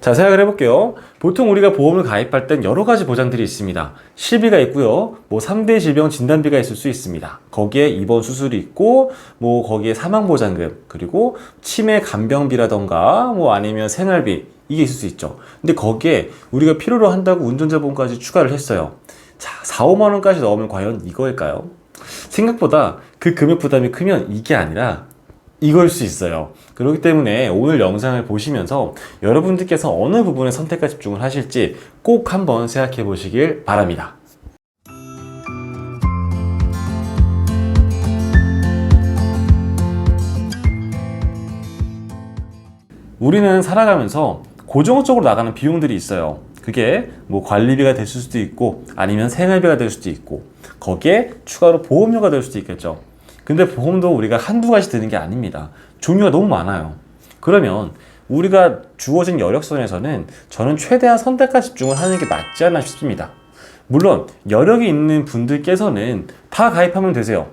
자, 생각을 해볼게요. 보통 우리가 보험을 가입할 땐 여러 가지 보장들이 있습니다. 실비가 있고요. 3대 질병 진단비가 있을 수 있습니다. 거기에 입원 수술이 있고, 거기에 사망보장금, 그리고 치매 간병비라던가, 아니면 생활비, 이게 있을 수 있죠. 근데 거기에 우리가 필요로 한다고 운전자 보험까지 추가를 했어요. 자, 4, 5만 원까지 넣으면 과연 이거일까요? 생각보다 그 금액 부담이 크면 이게 아니라 이걸 수 있어요. 그렇기 때문에 오늘 영상을 보시면서 여러분들께서 어느 부분에 선택과 집중을 하실지 꼭 한번 생각해 보시길 바랍니다. 우리는 살아가면서 고정적으로 나가는 비용들이 있어요. 그게 관리비가 될 수도 있고 아니면 생활비가 될 수도 있고 거기에 추가로 보험료가 될 수도 있겠죠. 근데 보험도 우리가 한두 가지 드는 게 아닙니다. 종류가 너무 많아요. 그러면 우리가 주어진 여력선에서는 저는 최대한 선택과 집중을 하는 게 맞지 않나 싶습니다. 물론 여력이 있는 분들께서는 다 가입하면 되세요.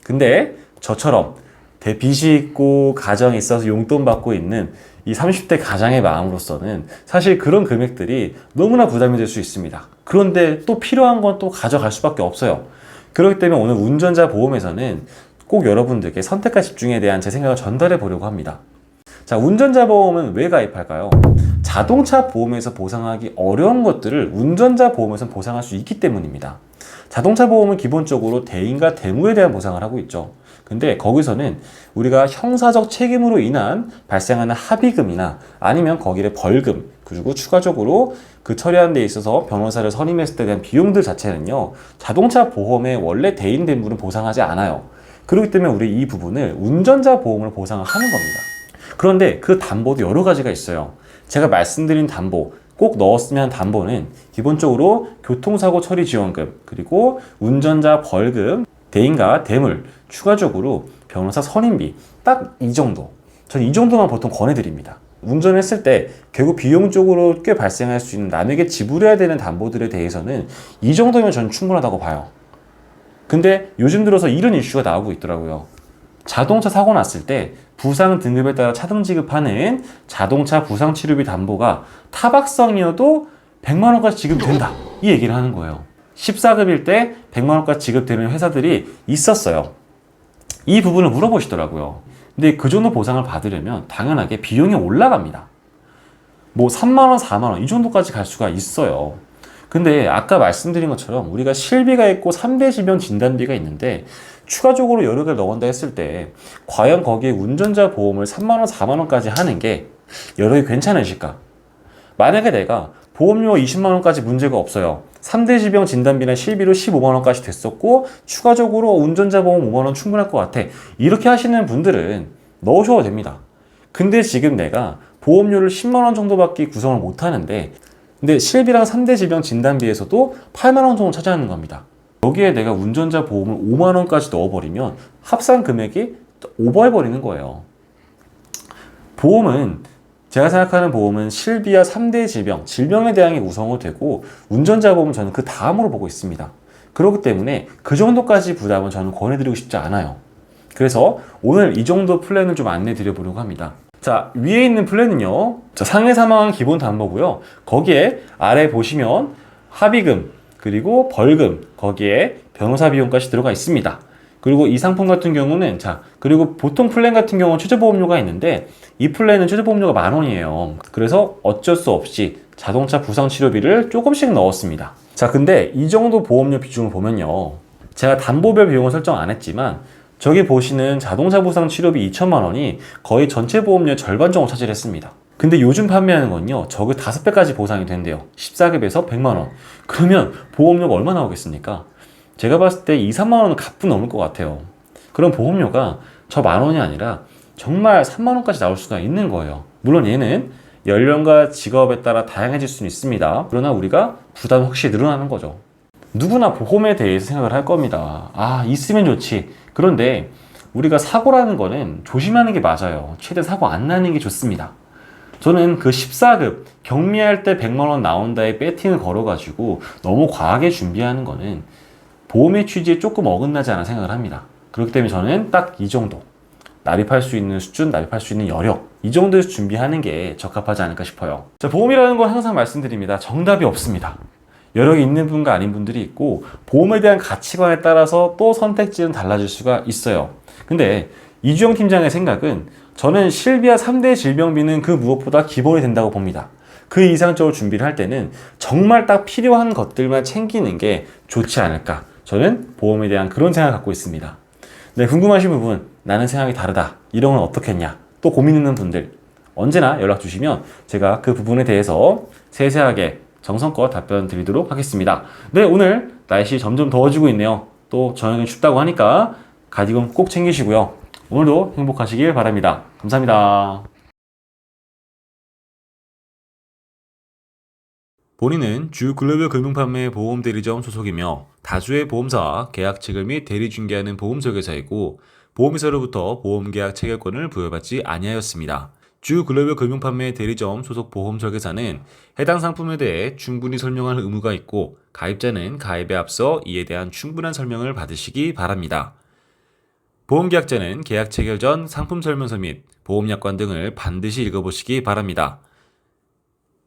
근데 저처럼 빚이 있고 가정에 있어서 용돈 받고 있는 이 30대 가장의 마음으로서는 사실 그런 금액들이 너무나 부담이 될 수 있습니다. 그런데 또 필요한 건 또 가져갈 수밖에 없어요. 그렇기 때문에 오늘 운전자 보험에서는 꼭 여러분들께 선택과 집중에 대한 제 생각을 전달해 보려고 합니다. 자, 운전자 보험은 왜 가입할까요? 자동차 보험에서 보상하기 어려운 것들을 운전자 보험에서 보상할 수 있기 때문입니다. 자동차 보험은 기본적으로 대인과 대무에 대한 보상을 하고 있죠. 근데 거기서는 우리가 형사적 책임으로 인한 발생하는 합의금이나 아니면 거기에 벌금, 그리고 추가적으로 그 처리하는 데 있어서 변호사를 선임했을 때 대한 비용들 자체는요, 자동차 보험의 원래 대인 대물은 보상하지 않아요. 그렇기 때문에 우리 이 부분을 운전자 보험으로 보상을 하는 겁니다. 그런데 그 담보도 여러 가지가 있어요. 제가 말씀드린 담보, 꼭 넣었으면 담보는 기본적으로 교통사고 처리 지원금, 그리고 운전자 벌금, 대인과 대물, 추가적으로 변호사 선임비, 딱 이 정도. 저는 이 정도만 보통 권해드립니다. 운전했을 때 결국 비용적으로 꽤 발생할 수 있는 남에게 지불해야 되는 담보들에 대해서는 이 정도면 저는 충분하다고 봐요. 근데 요즘 들어서 이런 이슈가 나오고 있더라고요. 자동차 사고 났을 때 부상 등급에 따라 차등 지급하는 자동차 부상 치료비 담보가 타박상이어도 100만 원까지 지급된다. 이 얘기를 하는 거예요. 14급일 때 100만 원까지 지급되는 회사들이 있었어요. 이 부분을 물어보시더라고요. 근데 그 정도 보상을 받으려면 당연하게 비용이 올라갑니다. 3만 원, 4만 원 이 정도까지 갈 수가 있어요. 근데 아까 말씀드린 것처럼 우리가 실비가 있고 3대 질병 진단비가 있는데 추가적으로 여러 개를 넣은다 했을 때 과연 거기에 운전자 보험을 3만원, 4만원까지 하는 게 여력이 괜찮으실까? 만약에 내가 보험료 20만원까지 문제가 없어요. 3대 질병 진단비나 실비로 15만원까지 됐었고 추가적으로 운전자 보험 5만원 충분할 것 같아. 이렇게 하시는 분들은 넣으셔도 됩니다. 근데 지금 내가 보험료를 10만원 정도밖에 구성을 못하는데 근데 실비랑 3대 질병 진단비에서도 8만원 정도 차지하는 겁니다. 여기에 내가 운전자 보험을 5만원까지 넣어버리면 합산 금액이 오버해버리는 거예요. 보험은 제가 생각하는 보험은 실비와 3대 질병, 질병에 대한 게 우선으로 되고 운전자 보험은 저는 그 다음으로 보고 있습니다. 그렇기 때문에 그 정도까지 부담은 저는 권해드리고 싶지 않아요. 그래서 오늘 이 정도 플랜을 좀 안내 드려보려고 합니다. 자, 위에 있는 플랜은요, 상해 사망한 기본 담보고요. 거기에 아래 보시면 합의금, 그리고 벌금, 거기에 변호사 비용까지 들어가 있습니다. 그리고 이 상품 같은 경우는 그리고 보통 플랜 같은 경우는 최저보험료가 있는데 이 플랜은 최저보험료가 10,000원이에요. 그래서 어쩔 수 없이 자동차 부상치료비를 조금씩 넣었습니다. 자, 근데 이 정도 보험료 비중을 보면요, 제가 담보별 비용을 설정 안 했지만 저기 보시는 자동차 부상 치료비 2천만 원이 거의 전체 보험료의 절반 정도 차지했습니다. 근데 요즘 판매하는 건요, 저게 5배까지 보상이 된대요. 14급에서 100만 원. 그러면 보험료가 얼마 나오겠습니까? 제가 봤을 때 2, 3만 원은 가뿐 넘을 것 같아요. 그럼 보험료가 저 10,000원이 아니라 정말 3만 원까지 나올 수가 있는 거예요. 물론 얘는 연령과 직업에 따라 다양해질 수는 있습니다. 그러나 우리가 부담이 확실히 늘어나는 거죠. 누구나 보험에 대해서 생각을 할 겁니다. 있으면 좋지. 그런데 우리가 사고라는 거는 조심하는 게 맞아요. 최대한 사고 안 나는 게 좋습니다. 저는 그 14급 경미할 때 100만 원 나온다에 배팅을 걸어가지고 너무 과하게 준비하는 거는 보험의 취지에 조금 어긋나지 않아 생각을 합니다. 그렇기 때문에 저는 딱 이 정도. 납입할 수 있는 수준, 납입할 수 있는 여력, 이 정도에서 준비하는 게 적합하지 않을까 싶어요. 자, 보험이라는 건 항상 말씀드립니다. 정답이 없습니다. 여력이 있는 분과 아닌 분들이 있고, 보험에 대한 가치관에 따라서 또 선택지는 달라질 수가 있어요. 근데 이주영 팀장의 생각은, 저는 실비와 3대 질병비는 그 무엇보다 기본이 된다고 봅니다. 그 이상적으로 준비를 할 때는 정말 딱 필요한 것들만 챙기는 게 좋지 않을까. 저는 보험에 대한 그런 생각을 갖고 있습니다. 네, 궁금하신 부분, 나는 생각이 다르다, 이런 건 어떻겠냐, 또 고민 있는 분들 언제나 연락 주시면 제가 그 부분에 대해서 세세하게 정성껏 답변 드리도록 하겠습니다. 네, 오늘 날씨 점점 더워지고 있네요. 또 저녁엔 춥다고 하니까 가디건 꼭 챙기시고요. 오늘도 행복하시길 바랍니다. 감사합니다. 본인은 주 글로벌 금융판매 보험 대리점 소속이며 다수의 보험사와 계약 체결 및 대리 중개하는 보험 설계사이고, 보험회사로부터 보험 계약 체결권을 부여받지 아니하였습니다. 주 글로벌 금융판매 대리점 소속 보험 설계사는 해당 상품에 대해 충분히 설명할 의무가 있고, 가입자는 가입에 앞서 이에 대한 충분한 설명을 받으시기 바랍니다. 보험계약자는 계약 체결 전 상품 설명서 및 보험약관 등을 반드시 읽어보시기 바랍니다.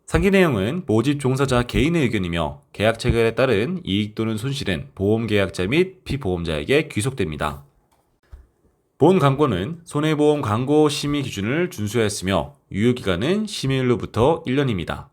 상기 내용은 모집 종사자 개인의 의견이며 계약 체결에 따른 이익 또는 손실은 보험계약자 및 피보험자에게 귀속됩니다. 본 광고는 손해보험 광고 심의 기준을 준수하였으며 유효기간은 심의일로부터 1년입니다.